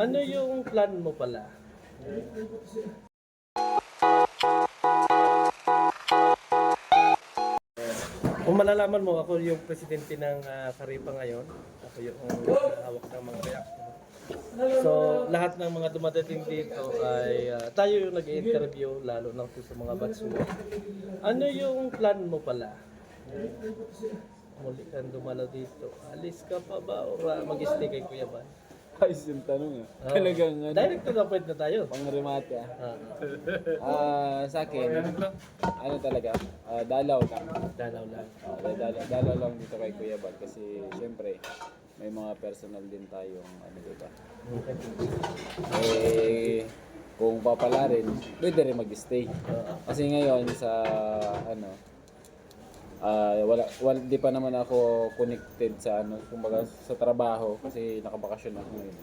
Ano yung plan mo pala? Kung malalaman mo, ako yung presidente ng Karipa ngayon. Ako yung hawak ng mga reactor. So, lahat ng mga dumadating dito ay tayo yung nag-interview, lalo na po sa mga batsuwa. Ano yung plan mo pala? Muli kang dumalo dito. Alis ka pa ba o mag-stay kay Kuya Ban? Ayos yung tanong Talagang Direct to the point na tayo. pang-remate sa akin, Ah. ano talaga, dalaw lang. Dalaw lang. Dalaw lang dito kay Kuya Bal kasi syempre may mga personal din tayong diba? Eh, kung papala rin, pwede rin mag-stay. Kasi ngayon sa di pa naman ako connected sa kumbaga sa trabaho kasi nakabakasyon ako ngayon.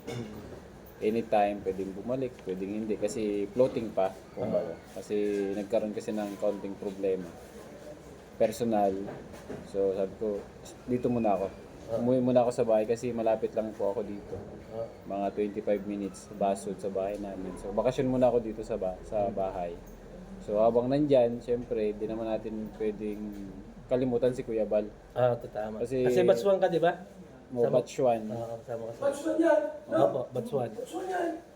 Anytime pwedeng bumalik, pwedeng hindi kasi floating pa kumbaga. Kasi nagkaroon kasi ng counting problema personal. So sabi ko, dito muna ako. Umuwi muna ako sa bahay kasi malapit lang po ako dito. Mga 25 minutes basod sa bahay namin. So bakasyon muna ako dito sa bahay. So habang nandyan, syempre, di naman natin pwedeng kalimutan si Kuya Bal. Tama. Kasi Batsuan ka, di ba? Batchuan. Kasama ka sa... Batsuan yan! Opo, Batsuan.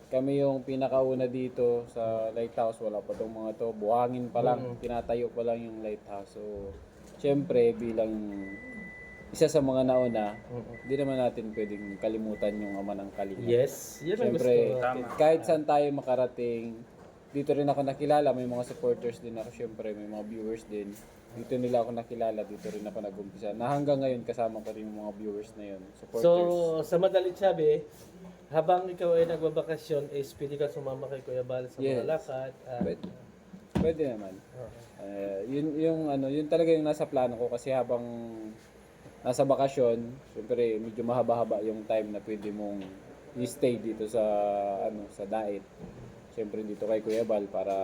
Kami yung pinakauna dito sa lighthouse. Wala pa tong mga to. Buhangin pa lang. Tinatayo pa lang yung lighthouse. So, syempre, bilang isa sa mga nauna, hindi naman natin pwedeng kalimutan yung ama ng Kalinga. Yes, yun ang gusto Syempre, natin. kahit saan tayo makarating, dito rin ako nakilala. May mga supporters din ako. Syempre, may mga viewers din. Dito nila ako nakilala, dito rin ako nag-umpisa. Na hanggang ngayon kasama ko rin yung mga viewers na yun, supporters. So, sa madalit sabi, habang ikaw ay nagbabakasyon, pwede ka sumama kay Kuya Bal sa mga Yes. lakad. Pwede naman. Yun talaga yung nasa plano ko kasi habang nasa bakasyon, syempre medyo mahaba-haba yung time na pwede mong i-stay dito sa sa Daet. Siyempre dito kay Kuya Bal para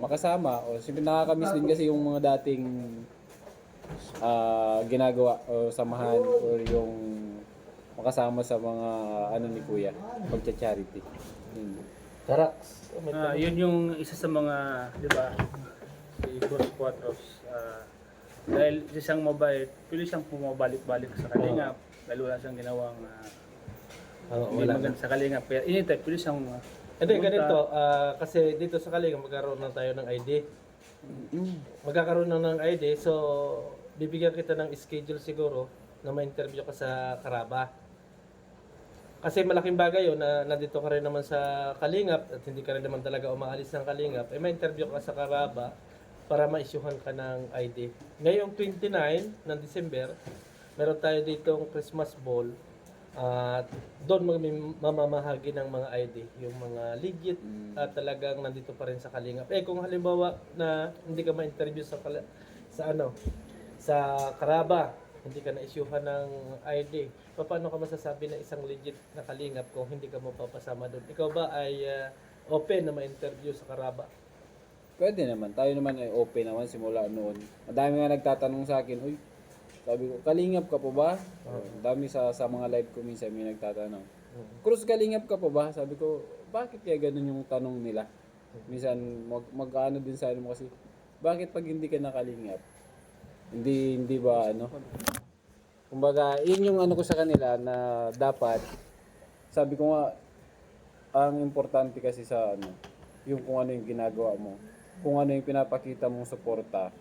makasama o siyempre nakakamiss din kasi yung mga dating ginagawa o samahan o yung makasama sa mga ni Kuya pagcha-charity. Tara. Yun yung isa sa mga, di ba, si Boss Quatros. Dahil isang mobile, pili siyang pumabalik-balik sa Kalingap. Dahil wala siyang ginawang hindi Wala. maganda sa Kalingap. Kaya anytime, pili siyang Hindi, pumunta. ganito. Kasi dito sa Kalinga, magkaroon na tayo ng ID. Magkakaroon na ng ID. So, bibigyan kita ng schedule siguro na ma-interview ka sa Karaba. Kasi malaking bagay yun na nandito ka rin naman sa Kalingap at hindi ka rin naman talaga umaalis ng Kalingap. Ma-interview ka sa Karaba para ma-issuehan ka ng ID. Ngayong 29 ng December, meron tayo ditong Christmas Ball. At doon mamamahagi ng mga ID, yung mga legit at talagang nandito pa rin sa Kalingap. Kung halimbawa na hindi ka ma-interview sa Karaba, hindi ka na-issuehan ng ID, paano ka masasabi na isang legit na Kalingap kung hindi ka mapapasama doon? Ikaw ba ay open na ma-interview sa Karaba? Pwede naman. Tayo naman ay open naman simula noon. Madami nga nagtatanong sa akin, uy, sabi ko, Kalingap ka po ba? Dami sa mga live ko minsan may nagtatanong. Cruz, Kalingap ka po ba? Sabi ko, bakit kaya ganun yung tanong nila? Minsan mag-ano din sa mo kasi, bakit pag hindi ka nakalingap? Hindi ba Kumbaga, yun yung ko sa kanila na dapat, sabi ko nga, ang importante kasi sa yung kung ano yung ginagawa mo, kung ano yung pinapakita mong suporta,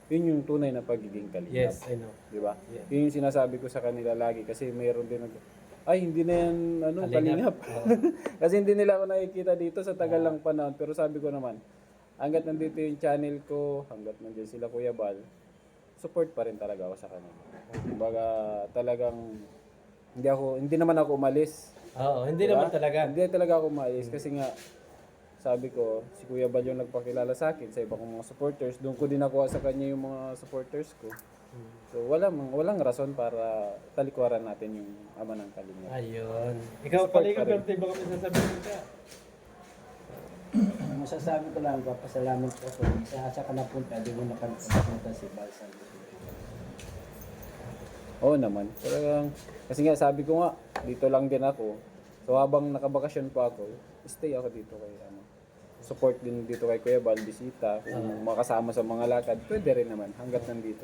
yun yung tunay na pagiging Kalingap. Yes, I know. Di ba? Yeah. Yun yung sinasabi ko sa kanila lagi kasi mayroon din ay hindi na yan Kalingap. Kasi hindi nila ako nakikita dito sa tagal lang panahon. Pero sabi ko naman, hanggat nandito yung channel ko, hanggat nandiyan sila Kuya Bal, support pa rin talaga ako sa kanila. Kumbaga talagang hindi naman ako umalis. Oo, hindi Diba? naman talaga. Hindi talaga ako umalis kasi nga sabi ko, si Kuya Bal yung nagpakilala sa akin sa iba kong mga supporters. Doon ko din nakuha sa kanya yung mga supporters ko. So walang rason para talikwaran natin yung ama ng Kalingap. Ayun. Ikaw, Support Kalingap, pa rin. pero ba kami sasabihin ka? Masasabi ko lang, papasalamat ko sa ka napunta, di mo nakapunta si Balsan. Oo naman. Talagang, kasi nga sabi ko nga, dito lang din ako. So habang nakabakasyon pa ako, stay ako dito kay ano. Support din dito kay Kuya Bal, bisita, kung makasama sa mga lakad, pwede rin naman hanggat nandito.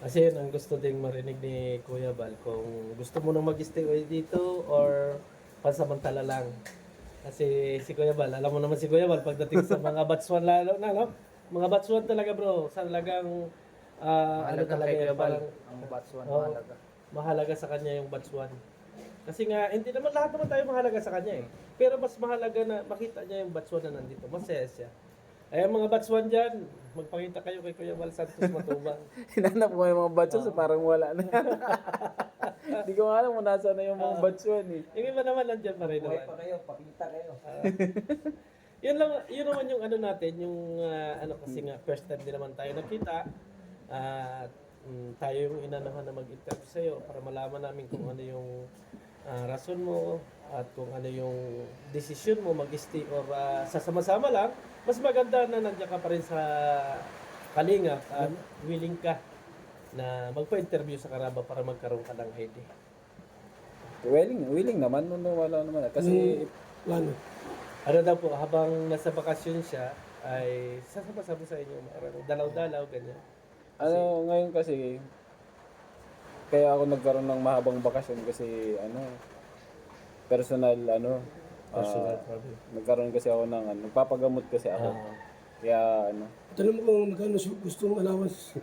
Kasi yun ang gusto ding marinig ni Kuya Bal, kung gusto mo nang mag-stay dito or pansamantala lang. Kasi si Kuya Bal, alam mo naman si Kuya Bal, pagdating sa mga batch 1 lalo na, no? Mga batch 1 talaga bro, talagang ano talaga yan, parang Ang batch 1 Oo. mahalaga. mahalaga sa kanya yung batch 1. Kasi nga, hindi naman lahat naman tayo mahalaga sa kanya eh. Pero mas mahalaga na makita niya yung batch 1 na nandito. Masaya siya. Ay, mga batch 1 dyan, magpakita kayo kay Kuya Bal Santos Matubang. Hinanap ko yung mga batch so parang wala na. Hindi ko alam kung nasa na yung mga batch eh. Yung iba naman nandyan pa rin naman. kayo, pakita kayo. Yun naman yung ano natin, yung ano kasi nga, first time din naman tayo nakita. At tayo yung inanahan na mag-interview sa'yo para malaman namin kung ano yung rason mo at kung ano yung decision mo mag-stay or sasama-sama lang. Mas maganda na nandiyan ka pa rin sa Kalingap at willing ka na magpa-interview sa Karaba para magkaroon ka ng ID. Willing naman, no, wala naman. Kasi Ano daw po, habang nasa bakasyon siya, ay sasama-sama sa inyo, parang dalaw-dalaw, ganyan. ano, ngayon kasi, kaya ako nagkaroon ng mahabang bakasyon kasi, ano, personal Problem. nagkaroon kasi ako ng, nagpapagamot kasi ako. Kaya, Tanong mo kung magkano gusto mong allowance.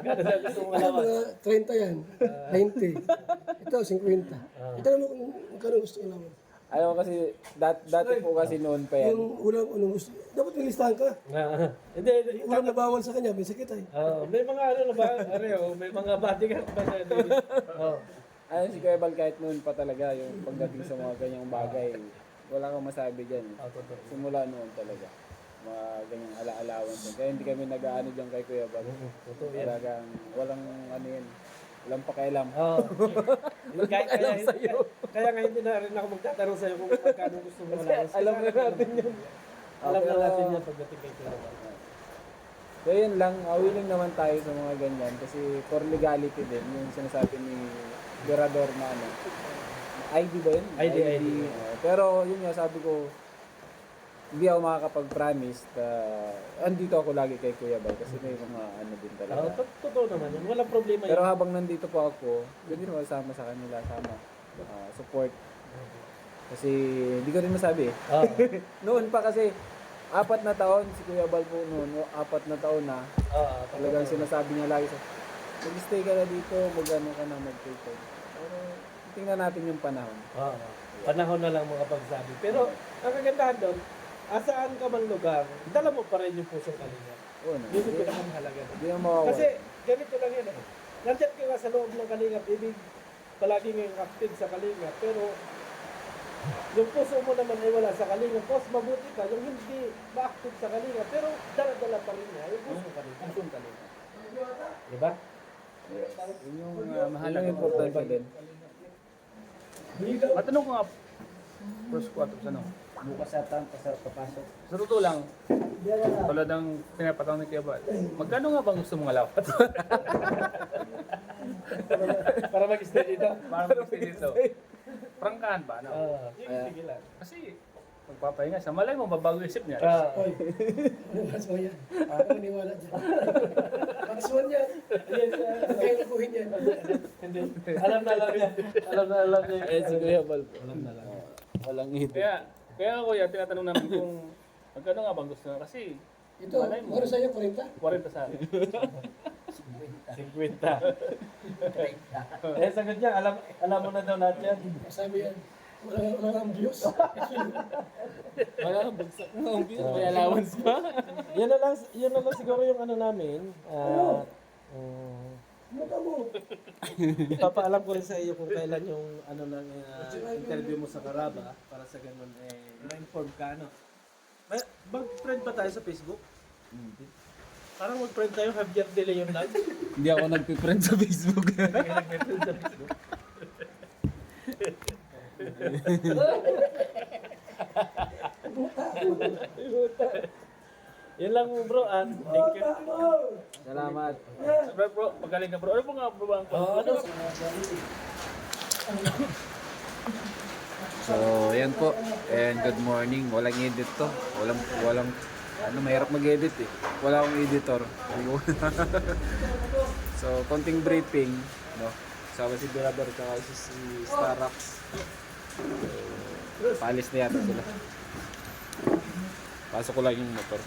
Ganda na gusto mong Ano, alawan. mga 30 yan, 90. Ito, 50. Tanong mo kung magkano gusto mong allowance. ayaw kasi, dati po kasi noon pa yan. Yung ulam, ano gusto. Dapat nilistahan ka. Hindi, Yung ulam na bawal sa kanya, may sakit ay. may mga ano na ba, may mga bodyguard ba na Ayun si Kuya Bal kahit noon pa talaga, yung pagdating sa mga ganyang bagay, wala kang masabi dyan. Simula noon talaga. Mga ganyang ala-allowance. Kaya hindi kami nag-aano dyan kay Kuya Bal. Totoo yan. Talagang walang ano yan. Walang pakialam. Kaya nga hindi na rin ako magtatanong sa'yo kung magkano gusto mo allowance. Alam na natin yun. Alam na natin yan pagdating kay Kuya Bal. So yun lang, willing naman tayo sa mga ganyan kasi for legality din, yung sinasabi ni Berador na ano. ID ba yun? ID. Pero yun nga sabi ko, hindi ako makakapag-promise na andito ako lagi kay Kuya Bal kasi may mga ano din talaga. Totoo naman yan, walang problema Pero yan. habang nandito po ako, pwede naman sama sa kanila, support. Kasi hindi ko rin masabi eh. Noon pa kasi, 4 na taon, si Kuya Bal po noon, 4 na taon na, talagang sinasabi niya lagi sa, mag-stay ka na dito, mag-ano ka na, mag-take. Pero tingnan natin yung panahon. Panahon na lang mga pagsabi. Pero ang kagandahan doon, asaan ka man lugar, dala mo pa rin yung pusong Kalingap. Oo na. Yun yung pinakamahalaga. Hindi na mawawala. Kasi ganito lang yan eh. Nandiyan ka nga sa loob ng Kalingap, ibig palagi ngayong active sa Kalingap, pero yung puso mo naman ay wala sa Kalingap. Mas mabuti ka, yung hindi ma-active sa Kalingap, pero dala-dala pa rin niya yung pusong Kalingap. Diba? Yun yung mahalaga importante din. Matanong ko nga, first quarter, ano? Bukas sa papasok. Sa totoo lang, tulad ng pinapatanong ni Kuya Bal, magkano nga bang gusto mong alawat? Para mag-stay dito. Para mag-stay dito. Prangkahan ba? Ano? Sige lang. Kasi, magpapahinga siya. Malay mo, mabago yung isip niya. Oy, ano mas mo yan? Ano maniwala dyan? Pagsuan yan. Kaya nakuhin yan. Hindi. Alam na niya. Alam niya. Si Kuya Bal po. Alam na lang. Walang hito. Kaya ako yan, tinatanong namin kung magkano nga bang gusto na. Kasi, Ito, malay mo, ano sa'yo, 40? 40 sa akin. 50. Sagot niya, alam mo na daw natin yan. Sabi yan, walang ambiyos. Wala kang bagsak na ang may allowance pa. Yun na lang siguro yung ano namin. Mata mo. Ipapaalam ko rin sa iyo kung kailan yung ano ng interview mo sa Karaba para sa ganun ma-inform ka ano. Mag-friend ba tayo sa Facebook? Parang mag-friend tayo, Javier De Leon lang. Hindi ako nagpiprend sa Facebook. Nag-friend sa Facebook. Yan lang bro, thank you. Salamat. Sabi bro, magaling ka bro. Ano po nga bro ba ang So, yan po. And good morning. Walang edit to. Walang, mahirap mag-edit eh. Wala akong editor. So, konting briefing, no? Sama si Berador at si Starax. So, paalis na yata sila. Pasok ko lang yung motor.